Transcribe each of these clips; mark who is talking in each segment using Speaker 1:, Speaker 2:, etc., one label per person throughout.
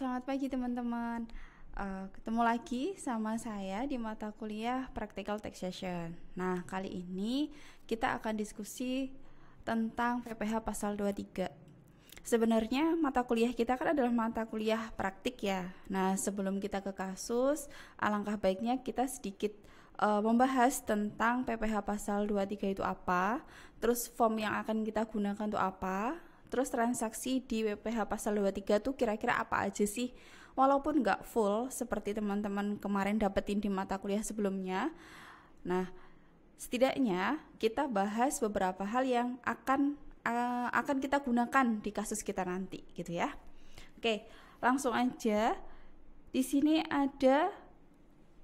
Speaker 1: Selamat pagi teman-teman. Ketemu lagi sama saya di mata kuliah Practical Taxation. Nah, kali ini kita akan diskusi tentang PPh pasal 23. Sebenarnya mata kuliah kita kan adalah mata kuliah praktik ya. Nah, sebelum kita ke kasus, alangkah baiknya kita sedikit membahas tentang PPh pasal 23 itu apa, terus form yang akan kita gunakan itu apa, terus transaksi di PPh pasal 23 tuh kira-kira apa aja sih. Walaupun nggak full seperti teman-teman kemarin dapetin di mata kuliah sebelumnya. Nah, setidaknya kita bahas beberapa hal yang akan kita gunakan di kasus kita nanti gitu ya. Oke, langsung aja. Di sini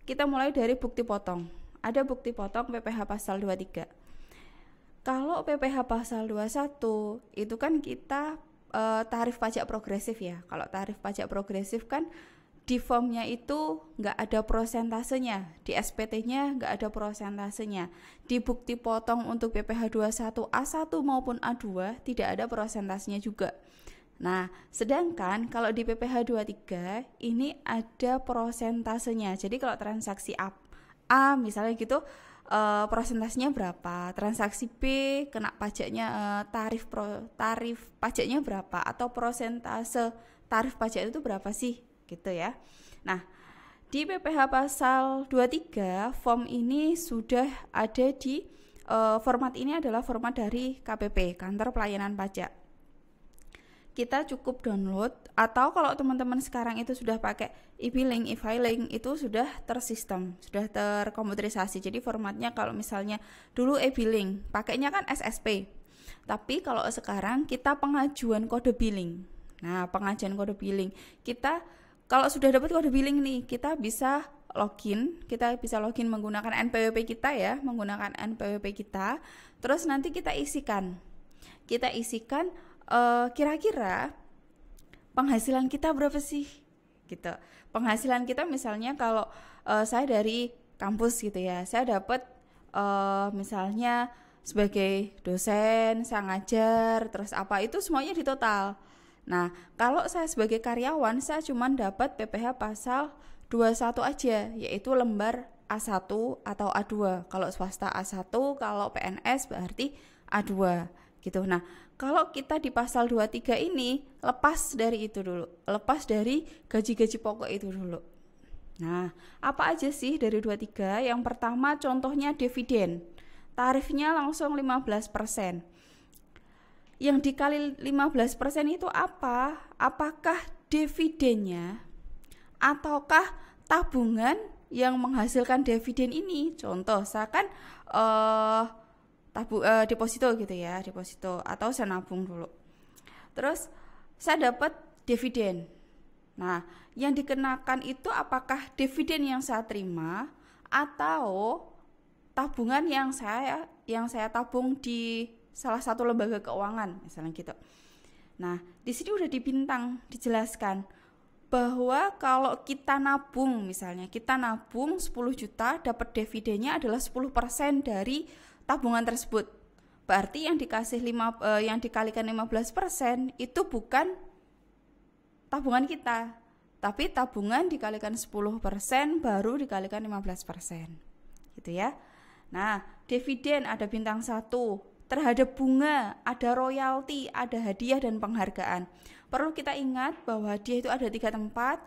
Speaker 1: kita mulai dari bukti potong. Ada bukti potong PPh pasal 23. Kalau PPh pasal 21 itu kan kita tarif pajak progresif ya. Kalau tarif pajak progresif kan di formnya itu nggak ada prosentasenya, di SPT-nya nggak ada prosentasenya. Di bukti potong untuk PPh 21 A1 maupun A2 tidak ada prosentasenya juga. Nah, sedangkan kalau di PPh 23 ini ada prosentasenya. Jadi kalau transaksi A misalnya gitu, prosentasenya berapa, transaksi B kena pajaknya tarif pajaknya berapa, atau prosentase tarif pajak itu berapa sih gitu ya. Nah, di PPh pasal 23 form ini sudah ada di format ini adalah format dari KPP, Kantor Pelayanan Pajak. Kita cukup download, atau kalau teman-teman sekarang itu sudah pakai e-billing, e-filing, itu sudah tersistem, sudah terkomputerisasi. Jadi formatnya kalau misalnya dulu e-billing, pakainya kan SSP. Tapi kalau sekarang kita pengajuan kode billing. Nah, pengajuan kode billing, kita kalau sudah dapat kode billing nih, kita bisa login menggunakan NPWP kita ya, menggunakan NPWP kita. Terus nanti kita isikan kira-kira penghasilan kita berapa sih gitu. Penghasilan kita misalnya kalau saya dari kampus gitu ya, saya dapat misalnya sebagai dosen, saya ngajar, terus apa itu semuanya di total. Nah, kalau saya sebagai karyawan, saya cuma dapat PPh pasal 21 aja, yaitu lembar A1 atau A2. Kalau swasta A1, kalau PNS berarti A2 gitu. Nah, kalau kita di pasal 23 ini lepas dari itu dulu, lepas dari gaji-gaji pokok itu dulu. Nah, apa aja sih dari 23? Yang pertama contohnya dividen. Tarifnya langsung 15%. Yang dikali 15% itu apa? Apakah dividennya ataukah tabungan yang menghasilkan dividen ini? Contoh, misalkan deposito gitu ya, deposito, atau saya nabung dulu. Terus saya dapat dividen. Nah, yang dikenakan itu apakah dividen yang saya terima atau tabungan yang saya tabung di salah satu lembaga keuangan misalnya gitu. Nah, di sini udah dijelaskan bahwa kalau kita nabung, misalnya kita nabung 10 juta, dapat dividennya adalah 10% dari tabungan tersebut. Berarti yang yang dikalikan 15% itu bukan tabungan kita, tapi tabungan dikalikan 10% baru dikalikan 15%. Gitu ya. Nah, dividen ada bintang 1, terhadap bunga ada royalti, ada hadiah dan penghargaan. Perlu kita ingat bahwa hadiah itu ada 3 tempat,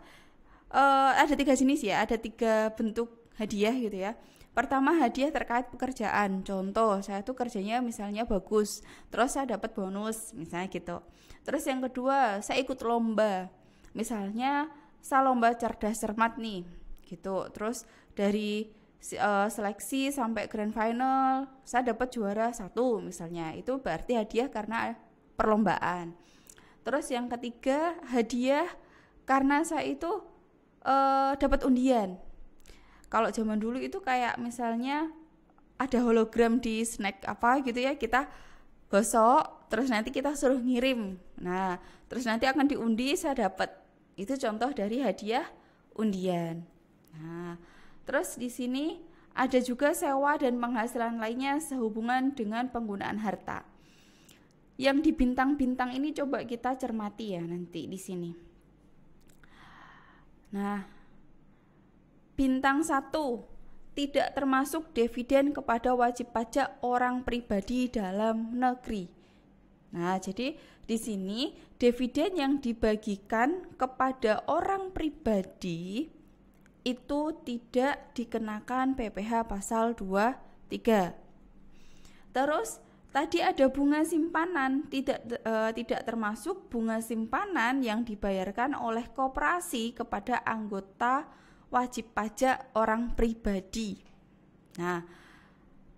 Speaker 1: ada 3 jenis ya, ada 3 bentuk hadiah gitu ya. Pertama, hadiah terkait pekerjaan. Contoh, saya tuh kerjanya misalnya bagus, terus saya dapat bonus, misalnya gitu. Terus yang kedua, saya ikut lomba. Misalnya, saya lomba cerdas cermat nih, gitu. Terus dari seleksi sampai grand final, saya dapat juara 1 misalnya. Itu berarti hadiah karena perlombaan. Terus yang ketiga, hadiah karena saya itu dapat undian. Kalau zaman dulu itu kayak misalnya ada hologram di snack apa gitu ya, kita gosok terus nanti kita suruh ngirim. Nah, terus nanti akan diundi, saya dapat. Itu contoh dari hadiah undian. Nah, terus di sini ada juga sewa dan penghasilan lainnya sehubungan dengan penggunaan harta. Yang di bintang-bintang ini coba kita cermati ya nanti di sini. Nah, bintang 1 tidak termasuk dividen kepada wajib pajak orang pribadi dalam negeri. Nah, jadi di sini dividen yang dibagikan kepada orang pribadi itu tidak dikenakan PPh pasal 23. Terus tadi ada bunga simpanan, tidak termasuk bunga simpanan yang dibayarkan oleh koperasi kepada anggota wajib pajak orang pribadi. Nah,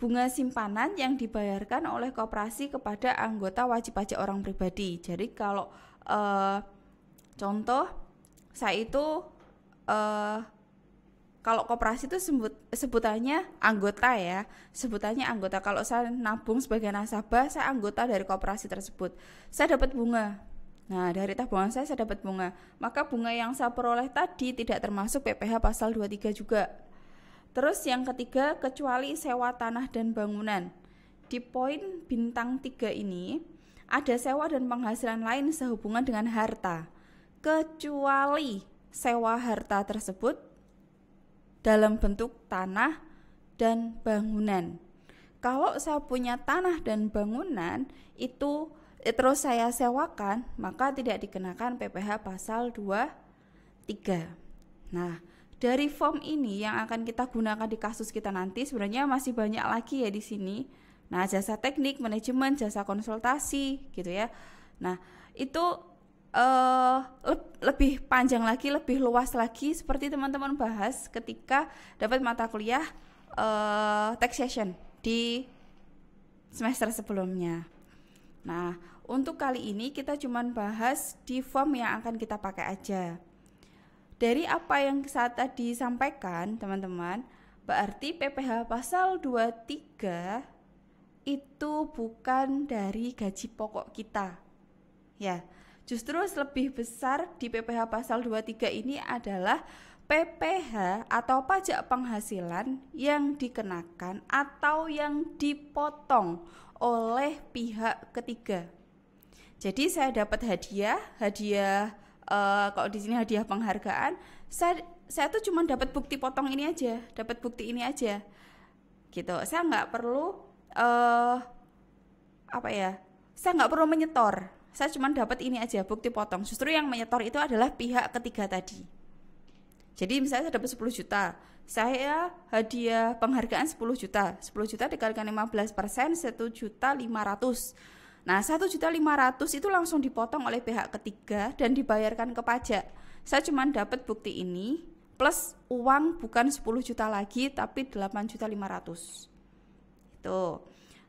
Speaker 1: bunga simpanan yang dibayarkan oleh koperasi kepada anggota wajib pajak orang pribadi. Jadi kalau contoh saya itu kalau koperasi itu sebutannya anggota ya, sebutannya anggota. Kalau saya nabung sebagai nasabah, saya anggota dari koperasi tersebut. Saya dapat bunga. Nah, dari tabungan saya dapat bunga. Maka bunga yang saya peroleh tadi tidak termasuk PPh pasal 23 juga. Terus yang ketiga, kecuali sewa tanah dan bangunan. Di poin bintang 3 ini, ada sewa dan penghasilan lain sehubungan dengan harta. Kecuali sewa harta tersebut dalam bentuk tanah dan bangunan. Kalau saya punya tanah dan bangunan itu terus saya sewakan, maka tidak dikenakan PPh pasal 23. Nah, dari form ini yang akan kita gunakan di kasus kita nanti sebenarnya masih banyak lagi ya di sini. Nah, jasa teknik, manajemen, jasa konsultasi gitu ya. Nah, itu lebih panjang lagi, lebih luas lagi seperti teman-teman bahas ketika dapat mata kuliah taxation di semester sebelumnya. Nah, untuk kali ini kita cuma bahas di form yang akan kita pakai aja. Dari apa yang saya tadi sampaikan, teman-teman, berarti PPh pasal 23 itu bukan dari gaji pokok kita. Ya, justru lebih besar di PPh pasal 23 ini adalah PPh atau pajak penghasilan yang dikenakan atau yang dipotong oleh pihak ketiga. Jadi saya dapat hadiah kalau di sini hadiah penghargaan, saya tuh cuma dapat bukti potong ini aja, dapat bukti ini aja, gitu. Saya nggak perlu saya nggak perlu menyetor. Saya cuma dapat ini aja, bukti potong. Justru yang menyetor itu adalah pihak ketiga tadi. Jadi misalnya saya dapat 10 juta, saya hadiah penghargaan 10 juta. 10 juta dikalikan 15%, 1.500.000. Nah, 1.500.000 itu langsung dipotong oleh pihak ketiga dan dibayarkan ke pajak. Saya cuma dapat bukti ini plus uang bukan 10 juta lagi tapi 8.500.000. Itu.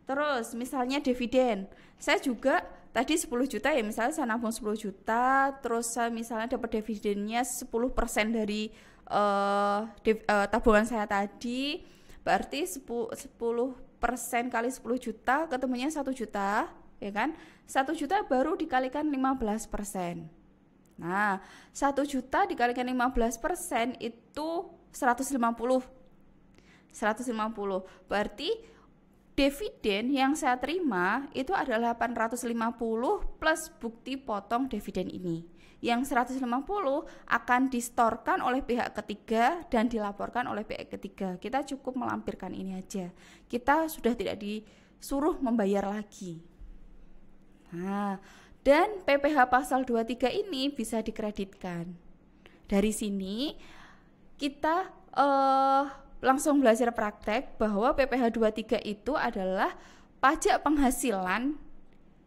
Speaker 1: Terus misalnya dividen. Saya juga tadi 10 juta ya, misalnya saya nabung 10 juta, terus saya misalnya dapat dividennya 10% dari tabungan saya tadi, berarti 10% kali 10 juta ketemunya 1 juta, ya kan? 1 juta baru dikalikan 15%. Nah, 1 juta dikalikan 15% itu 150. Berarti dividen yang saya terima itu adalah 850 plus bukti potong dividen ini. Yang 150 akan distorkan oleh pihak ketiga dan dilaporkan oleh pihak ketiga. Kita cukup melampirkan ini aja. Kita sudah tidak disuruh membayar lagi. Nah, dan PPh pasal 23 ini bisa dikreditkan. Dari sini kita langsung belajar praktek bahwa PPh 23 itu adalah pajak penghasilan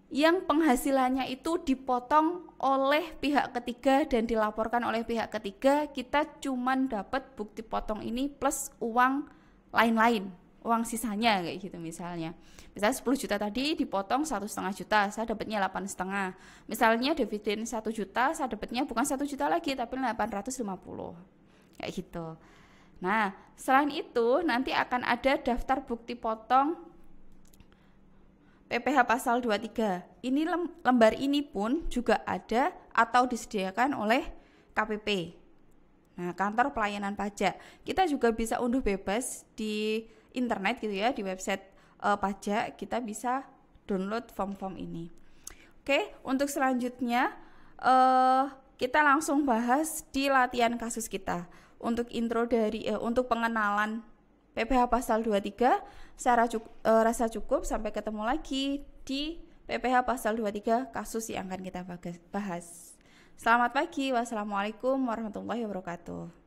Speaker 1: yang penghasilannya itu dipotong oleh pihak ketiga dan dilaporkan oleh pihak ketiga. Kita cuman dapat bukti potong ini plus uang lain-lain, uang sisanya kayak gitu misalnya. Misalnya 10 juta tadi dipotong 1,5 juta, saya dapatnya 8,5. Misalnya dividen 1 juta, saya dapatnya bukan 1 juta lagi tapi 850. Kayak gitu. Nah, selain itu nanti akan ada daftar bukti potong PPh pasal 23. Ini lembar ini pun juga ada atau disediakan oleh KPP. Nah, kantor pelayanan pajak. Kita juga bisa unduh bebas di internet gitu ya, di website pajak kita bisa download form-form ini. Oke, untuk selanjutnya kita langsung bahas di latihan kasus kita. Untuk intro untuk pengenalan PPH pasal 23 saya rasa cukup. Sampai ketemu lagi di PPH pasal 23 kasus yang akan kita bahas. Selamat pagi. Wassalamualaikum warahmatullahi wabarakatuh.